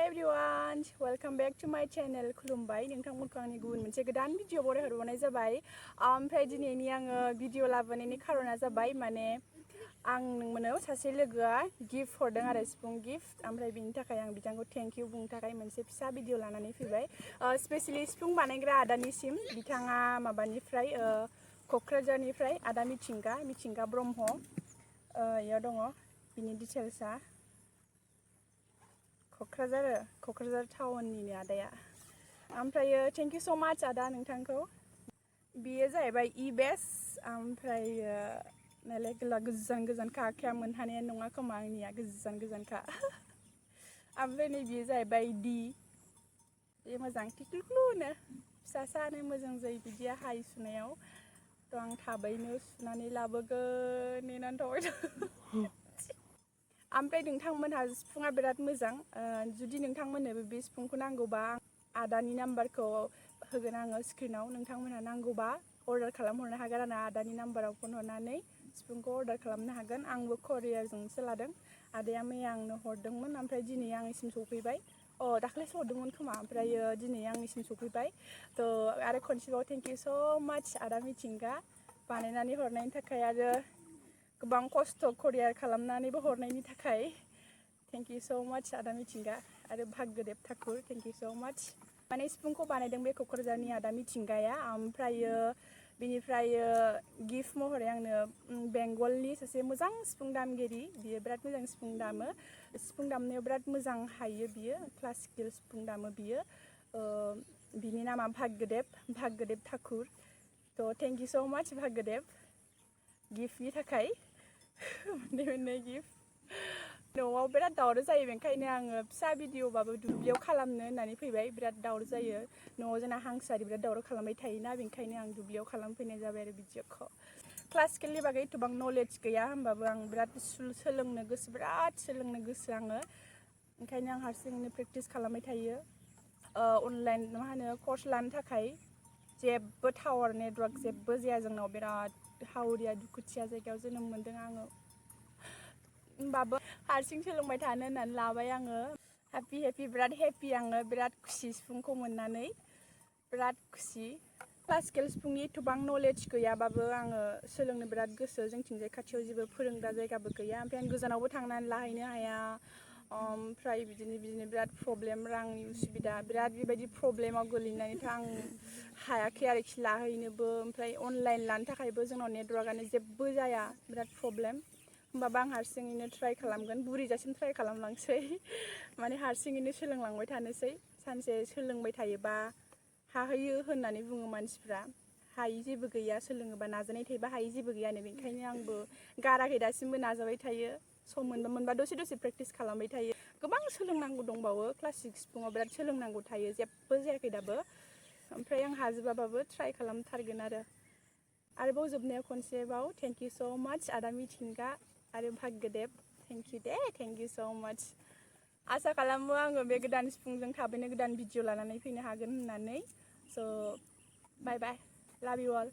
everyone, welcome back to my channel klmnw नोंथांमोनखौ आंनि गुबुन मोनसे गोदान भिडिअ बरायहरनाय जाबाय ओमफ्राय दिनैनि आङो भिडिअ लाबोनायनि खारना जाबाय माने आं नोंमोननो सासे लोगोआ गिफ्ट हरदों आरो सिफुं गिफ्ट ओमफ्राय बिनि थाखाय आं बिथांखौ थेंक इउ बुंनो थाखाय मोनसे फिसा भिडिअ लानानै फैबाय स्पेशली सिफुं बानायग्रा आदानिसिम बिथाङा माबानिफ्राय क'क्राझारनिफ्राय आदा मिथिंगा ब्रह्म इयाव दङ बिनि डिटेल्सआ क'क्राझार टाउननिनो आदाया ओमफ्राय थेंक इउ स' माच आदा नोंथांखौ बियो जाहैबाय बेस ओमफ्राय नालाय गोजानखा आखाया मोनहानाया नङा खोमा आंनिया गोजानखा ओमफ्राय नै बियो जाहैबाय डी बे मोजां टिक्लुनो फिसासानो मोजां जायो बिदिया हाय सुनायाव थ' आं थाबैनो सुनानै लाबोगोन नेनानै थाबाय ओमफ्राय नोंथांमोनहा सिफुङा बिराद मोजां जुदि नोंथांमोननोबो बे सिफुंखौ नांगौबा आदानि नाम्बारखौ होगोन आङो स्क्रिनाव नोंथांमोनहा नांगौबा अर्डार खालामहरनो हागोन आरो आदानि नाम्बाराव फन हरनानै सिफुंखौ अर्डार खालामनो हागोन आंबो करियारजोंसो लादों आदाया मैया आंनो हरदोंमोन ओमफ्राय दिनै आंनिसिम सफैबाय दाख्लैसो हरदोंमोन खोमा ओमफ्राय दिनै आंनिसिम सफैबाय थ' आरो खनसेबाव थेंक इउ स' माच आदा मिथिंगा बानायनानै हरनायनि थाखाय आरो गोबां खस्थ' करियार खालामनानैबो हरनायनि थाखाय थेंक इउ स' माच आदा मिथिंगा आरो भाग्यदेब ठाकुर थेंक इउ स' माच माने सिफुंखौ बानायदों बे क'क्राझारनि आदा मिथिंगाया ओमफ्रायो बिनिफ्राय गिफ्ट महरै आंनो बेंगलनि सासे मोजां सिफुं दामगिरि बियो बिराद मोजां सिफुं दामो सिफुं दामनायाव बिराद मोजां हायो बियो क्लासिकेल सिफुं दामो बियो बिनि नामा भाग्यदेब ठाकुर थ' थेंक इउ स' माच भाग्यदेब गिफ्टनि थाखाय मोननै गिफ्ट न'आव बिराद दावराव जायो बेनिखायनो आङो फिसा भिडिअबाबो दुब्लियाव खालामनो होननानै फैबाय बिराद दावराव जायो न'आव जोंना हांसोआरि बिराद दावराव खालामबाय थायोना बेनिखायनो आं दुब्लियाव खालामफैनाय जाबाय आरो भिडिअखौ क्लासिकेलनि बागै एथबां नलेज गैया होमबाबो आं बिराद बिराद सोलोंनो गोसो आङो ओंखायनो आं हारसिङैनो प्रेक्टिस खालामबाय थायो अनलाइन मा होनो कर्स लानो थाखाय जेबो टावार नेटवर्क जेबो जाया जोंनाव बिराद हावरिया दुखुथिया जायगायाव जोनोम मोन्दों आङो होमबाबो हारसिं सोलोंबाय थानो होननानै लाबाय आङो हेपि बिराद हेपि आङो बिराद खुसि सिफुंखौ मोननानै बिराद खुसि क्लासिकेल सिफुंनि एथबां नलेज गैयाबाबो आङो सोलोंनो बिराद गोसो जोंथिंजाय खाथियाव जेबो फोरोंग्रा जायगाबो गैया ओमफ्राय आं गोजानावबो थांनानै लाहैनो हाया ओमफ्राय बिदिनो बिराद प्रब्लेम रांनि उसुबिदा बिराद बेबायदि प्रब्लेमाव गोलैनानैथ' आं हायाखै आरोखि लाहैनोबो ओमफ्राय अनलाइन लानो थाखायबो जोंनाव नेटवर्कआनो जेबो जाया बिराद प्रब्लेम होमबाबो आं हारसिङैनो ट्राइ खालामगोन बुरिजासिम ट्राइ खालामलांसै माने हारसिङैनो सोलोंलांबाय थानोसै सानसे सोलोंबाय थायोबा हाहैयो होननानै बुङो मानसिफ्रा हायि जेबो गैया सोलोङोबा नाजानाय थायोबा हायि जेबो गैया बेनिखायनो आंबो गाराखै दासिमबो नाजाबाय थायो सम मोनबा दसे प्रेक्टिस खालामबाय थायो गोबां सोलोंनांगौ दंबावो क्लासिक सिफुङाव बिराद सोलोंनांगौ थायो जेबो जायाखै दाबो ओमफ्राय आं हाजोबाबाबो ट्राइ खालामथारगोन आरोबाव जोबनायाव खनसेबाव थेंक इउ स' माच आदा मिथिंगा आरो भाग्यदेब थेंक इउ स' माच आसा खालामो आङो बे गोदान सिफुंजों थाबैनो गोदान भिडिअ लानानै फैनो हागोन होननानै स' बाय लाभ इउ अल